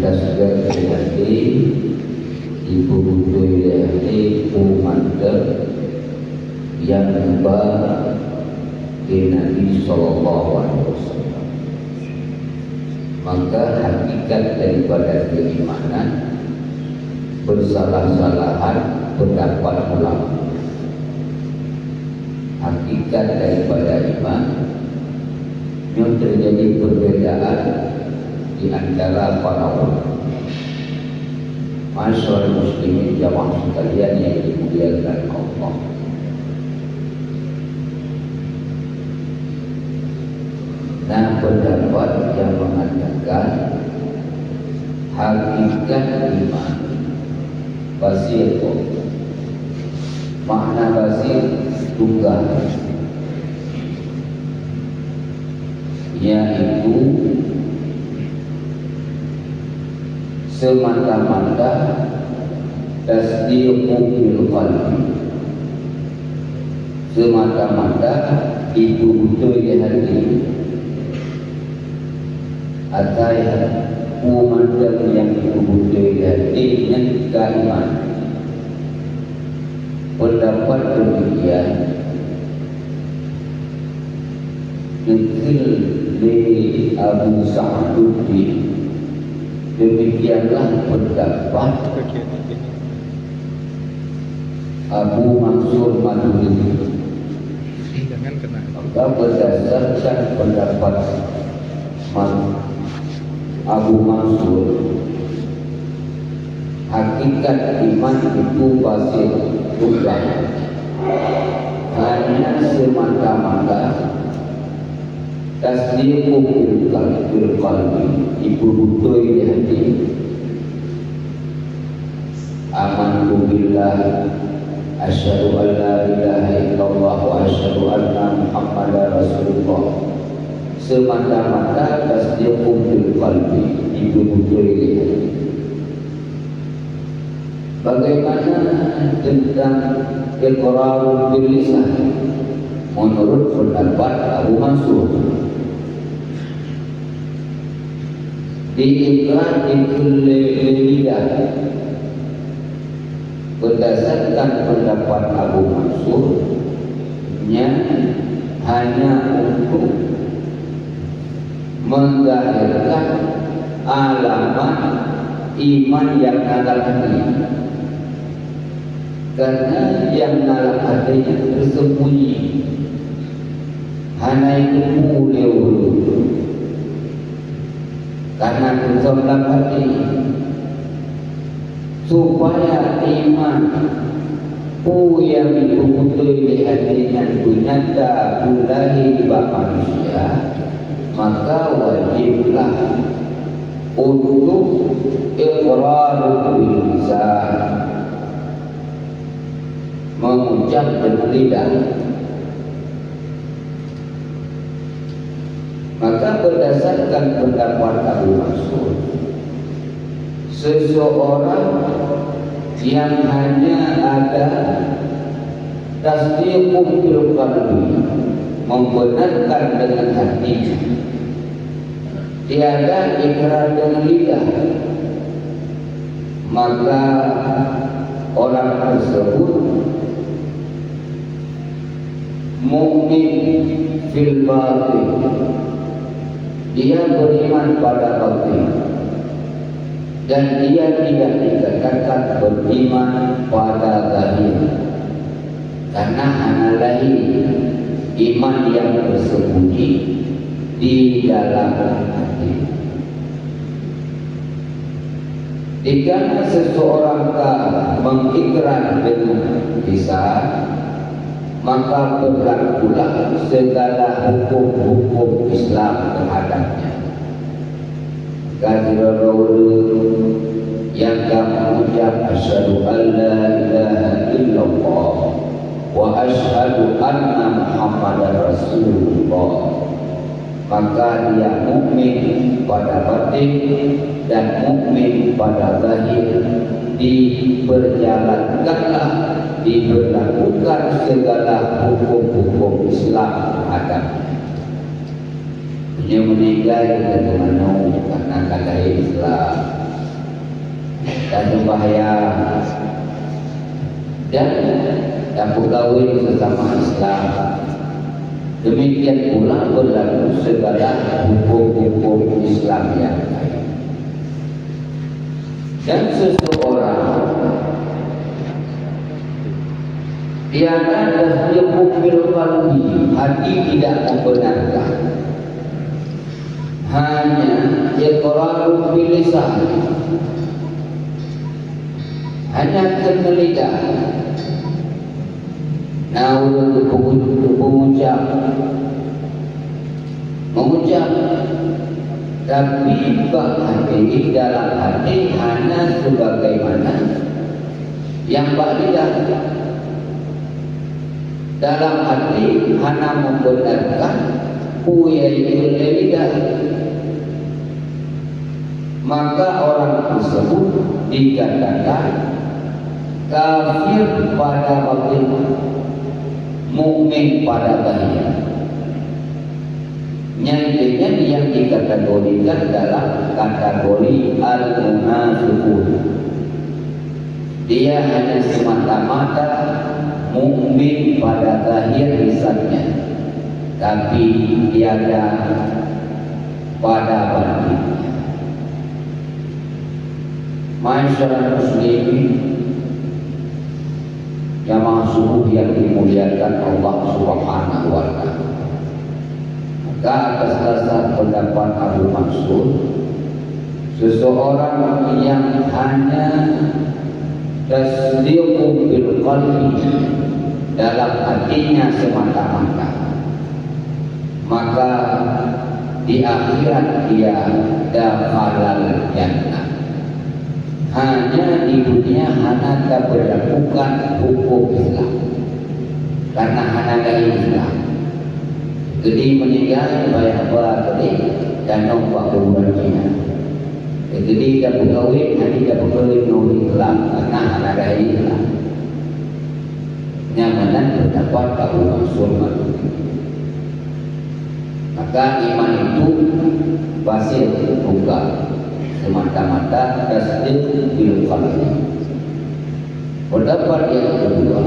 tasgar hati ibu butuh hati umandar yang membah di Nabi Sallallahu Alaihi Wasallam. Maka hakikat daripada keimanan bersalah-salahan pendapat ulama. Hakikat daripada iman yang terjadi perbedaan di antara para ulama. Masyarakat muslimin jamaah sekalian yang dimuliakan Allah. Nah, pendapat yang mengatakan hakikat iman basir, makna basir tunggal, yaitu semata-mata tasdiqu bil qalbi, semata-mata itu betul di hati. Atau umandang yang itu betul di hati dengan iman. Pendapat demikian dikil di Abu Sa'duddin. Demikianlah pendapat Abu Mansur Maduri. Maka berdasarkan pendapat Abu Mansur, hakikat iman itu basir tunggal, hanya semata-mata tasdiqu bil qalbi, ibu betul di hati. Amantu billah, asyhadu an la ilaha illallah wa asyhadu anna Muhammadar Rasulullah. Semata-mata tasdiqu bil qalbi, ibu betul di hati. Bagaimana tentang iqrarul bil lisan menurut pendapat Abu Mansur? Diikrar itu lidah. Berdasarkan pendapat Abu Mansur, hanya untuk menggahirkan alamat iman yang dalam hati, karena yang dalam hatinya tersembunyi, hanya itu mulai karena dalam hati, supaya iman yang betul di hatinya nyata bulahi di manusia, maka wajiblah untuk iqrar bil lisan, mengucap dengan lidah. Maka berdasarkan pendapat Abu Mansur, seseorang yang hanya ada tasdiqu bil qalbi, membenarkan dengan hatinya, tiada ikrar dengan lidah, maka orang tersebut mukmin fil batin, dia beriman pada batin, dan dia tidak dikatakan beriman pada zahir, karena hanya lahir iman yang tersembunyi di dalam hati. Jika seseorang mengikrar dengan lisan, maka berlakulah segala hukum-hukum Islam terhadapnya. Kadirul yang kamu ucap asyhadu an la ilaha illallah wa asyhadu anna Muhammadar Rasulullah, maka dia mukmin pada batin dan mukmin pada zahir, diperjalankanlah, diberlakukan segala hukum-hukum Islam terhadapnya. Dia meninggal dengan karena kata Islam, dan sembahyang dan pegawai sesama Islam. Demikian pula berlaku segala hukum-hukum Islam yang lain. Dan seseorang tiada tasdiqu bil qalbi, hati tidak membenarkan, hanya iqraru bil lisan, hanya lidah, mengucap, tapi hati dalam hati hanya sebagaimana yang lidah. Dalam hati hanya membenarkan yaitu lidah, maka orang tersebut dikatakan kafir pada batin, mukmin pada zahir. Nyatanya yang dikategorikan dalam kategori al-munafiqun. Dia hanya semata-mata mukmin pada zahir lisannya, tapi tiada pada batinnya. Masyarakat muslimin jamaah subuh yang dimuliakan Allah Subhanahu wa taala. Maka atas dasar pendapat Abu Mansur, seseorang yang hanya tasdiqu bil qalbi, dalam hatinya semata-mata, maka di akhirat dia dakhalal jannah. Hanya di dunia hanya berlakukan hukum Islam, karena hanya dari Islam. Jadi meninggal bayar apa tadi dan nombak bulan Cina. Jadi dia berkawin, nanti dia berkawin nombak Islam, karena hanya dari Islam. Nyamanan berdapat Abu Mansur Maturidi. Maka iman itu pasti buka semata-mata tasdiq bil qalbi. Pendapat yang kedua,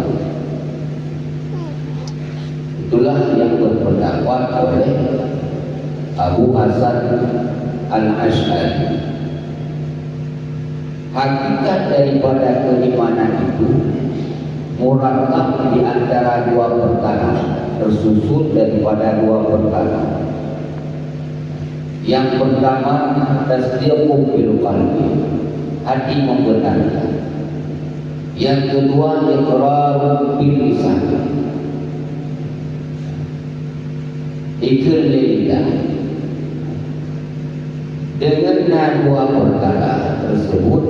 itulah yang berpendapat oleh Abu Hasan Al-Asy'ari. Hakikat daripada keimanan itu murakab di antara dua perkara, tersusun daripada dua perkara. Yang pertama tasdiqu bil qalbi, hati membenarkan. Yang kedua iqraru bil lisan, ikrar lidah. Dengan dua perkara tersebut,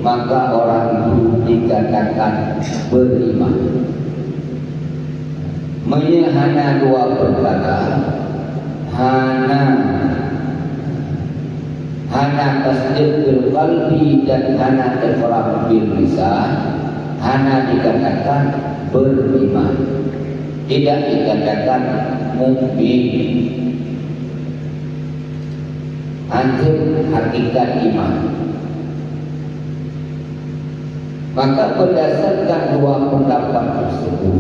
maka orang itu dikatakan beriman. Hanya dua perkara, hana tasdiq bil qalbi dan hana iqrar bil lisan, hana dikatakan beriman, tidak dikatakan mukmin. Anjur hakikat iman. Maka berdasarkan dua pendapat tersebut,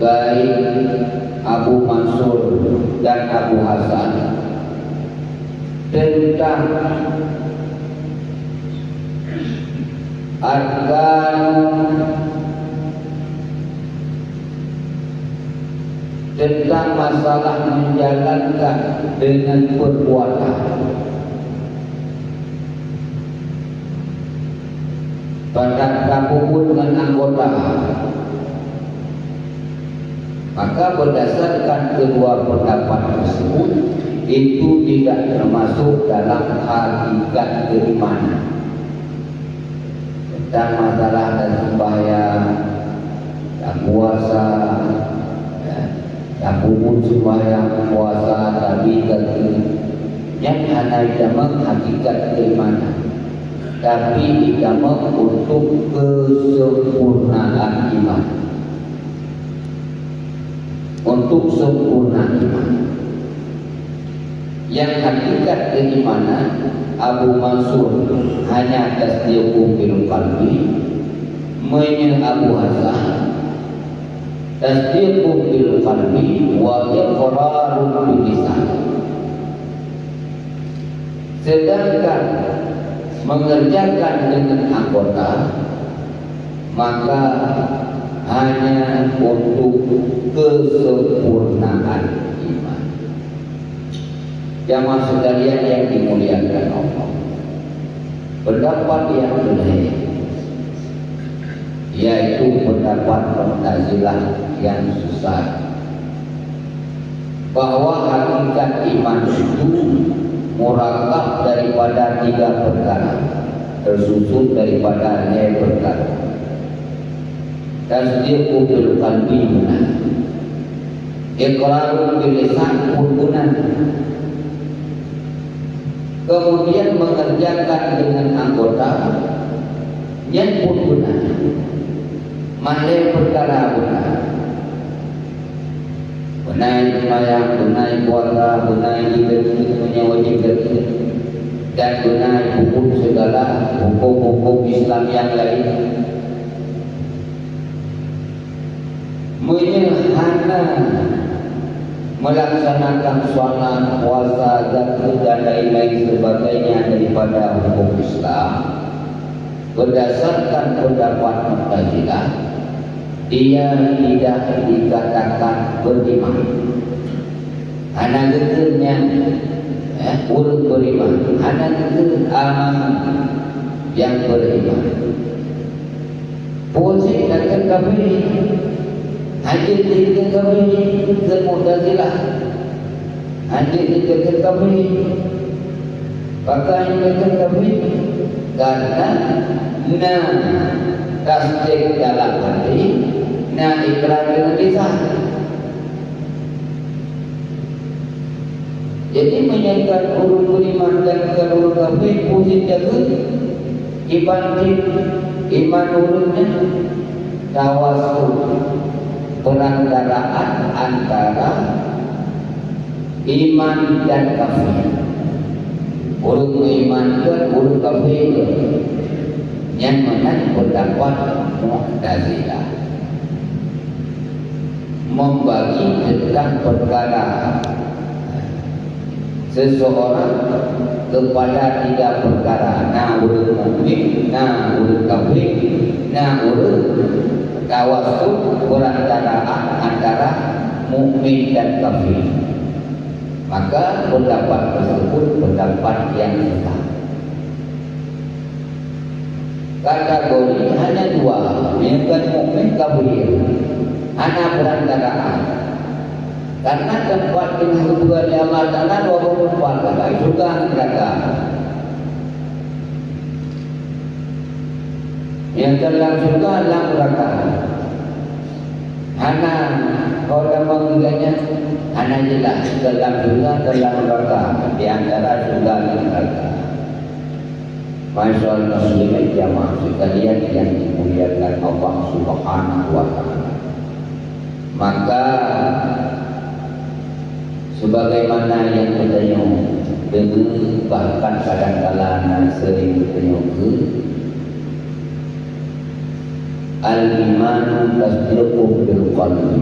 baik Abu Mansur dan Abu Hasan, tentang tentang masalah menjalankan dengan perbuatan, pada kabur dengan anggota. Maka berdasarkan kedua pendapat tersebut, itu tidak termasuk dalam hakikat keimanan. Tentang masalah dan sembahyang dan puasa, dan kubur sembahyang puasa tadi yang hanya tidak hakikat keimanan, tapi tidak untuk kesempurnaan iman, untuk sempurna iman. yang hakikat keimanan Abu Mansur hanya tasdiqu bil qalbi, menye Abu Hasan tasdiqu bil qalbi wa iqrarun bil lisan. Sedangkan mengerjakan dengan anggota maka hanya untuk kesempurnaan iman. Jamaah sekalian yang dimuliakan Allah, pendapat yang benar yaitu pendapat Mu'tazilah yang susah, bahwa hakikat iman itu murakab daripada 3 perkara, tersusun daripada 6 perkara. Tasdiqu bil qalbi benar, iqrarun bil lisan pun benar, kemudian mengerjakan dengan anggota yang pun benar. Mandai perkara benar, benar sembahyang, benar puasa, benar punya wajib zakat, dan benar hukum segala hukum-hukum Islam yang lain. Menyehana melaksanakan sholat, puasa, zakat dan lain-lain sebagainya daripada hukum Islam berdasarkan pendapat Mu'tazilah, dia tidak dikatakan beriman. Anak gegernya urut beriman, anak geger aman yang beriman. Posisi kata kami hadir di kami ke Mu'tazilah, hadir di kami pakai di kami karena tasdik dalam hati, ikrar dengan lisan. Jadi menyangka urut beriman dan urut kafir posisi jaga dibanding iman urutnya tawasul, perantaraan antara iman dan kafir. Urut mengimankan, urut kafir, yang mana pendapat Mu'tazilah membagi tentang perkara seseorang kepada 3 perkara. Urut mukmin, urut kafir, urut tawasul, perantaraan antara mukmin dan kafir. Maka pendapat tersebut pendapat yang sesat. Kategori hanya 2, bukan mukmin kafir, hanya perantaraan. Karena tempat hubungan Allah Ta'ala 24 kata juga neraka. Yang dalam surga dalam neraka. Hana orang mengiganya hana jelas dalam surga dalam neraka, di antara surga dan neraka. Masyaallah muslimin jamaah sekalian yang dimuliakan Allah Subhanahu wa taala. Maka sebagaimana yang kita dengar, bahkan kadang-kadang sering kita al-imanu tasdiqu bil qalbi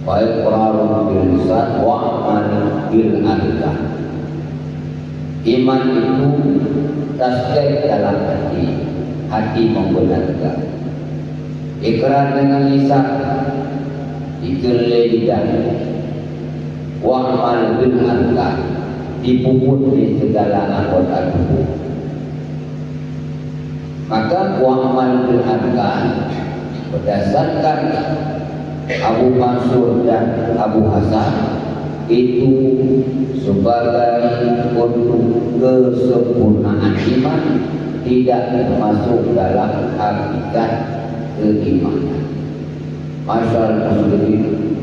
wa iqrarun bil lisan wa amalun bil arkan. Iman itu tasdik dalam hati, hati membenarkan. Ikrar dengan lisan, dikirle lidah. Wa amal bil arkan, dipuput di segala anggota tubuh. Maka wa amal bil arkan berdasarkan Abu Mansur dan Abu Hasan itu sebagai untuk kesempurnaan iman, tidak termasuk dalam hakikat keimanan. Masyaallah muslimin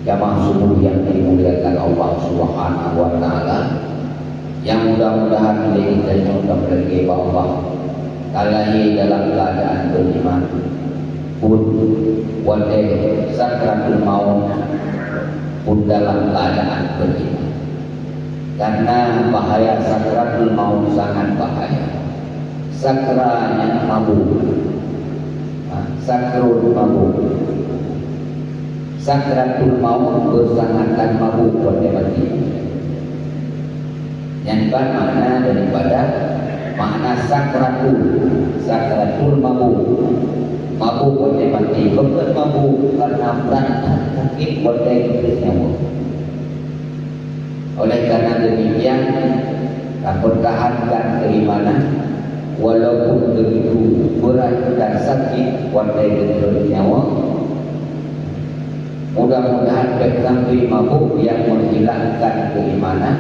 jamaah subuh yang dimuliakan Allah Subhanahu wa taala, yang mudah-mudahan kita juga berkah bahwa kalahi dalam keadaan beriman pun wadah sakratul maut pun dalam keadaan beriman. Karena bahaya sakratul maut sangat bahaya. Sakranya mabuk, sakrul mabuk. Sakratul maut bersangatan mabuk pada mati. Yang makna daripada makna sakratul mabuk. Mabuk pada mati, bukan mabuk karena berat sakit pada nyawa. Oleh karena demikian, pertahankan keimanan walaupun begitu berat dan sakit pada nyawa. Mudah-mudahan bersampai mabuk yang menghilangkan keimanan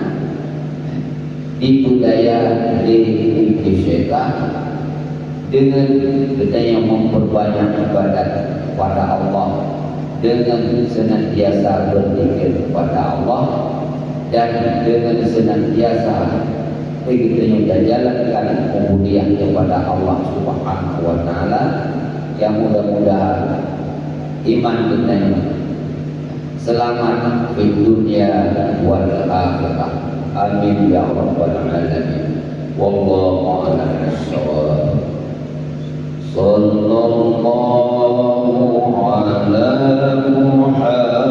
itu daya di syaitan dengan kita yang memperbanyak ibadat kepada Allah, dengan senantiasa berzikir kepada Allah, dan dengan senantiasa kita yang jalankan kemudian kepada Allah Subhanahu wa taala, yang mudah-mudahan iman kita selamat di dunia wal akhirah. Amin ya rabbal alamin. Wallahu a'lam bissawab. Sallallahu ala Muhammad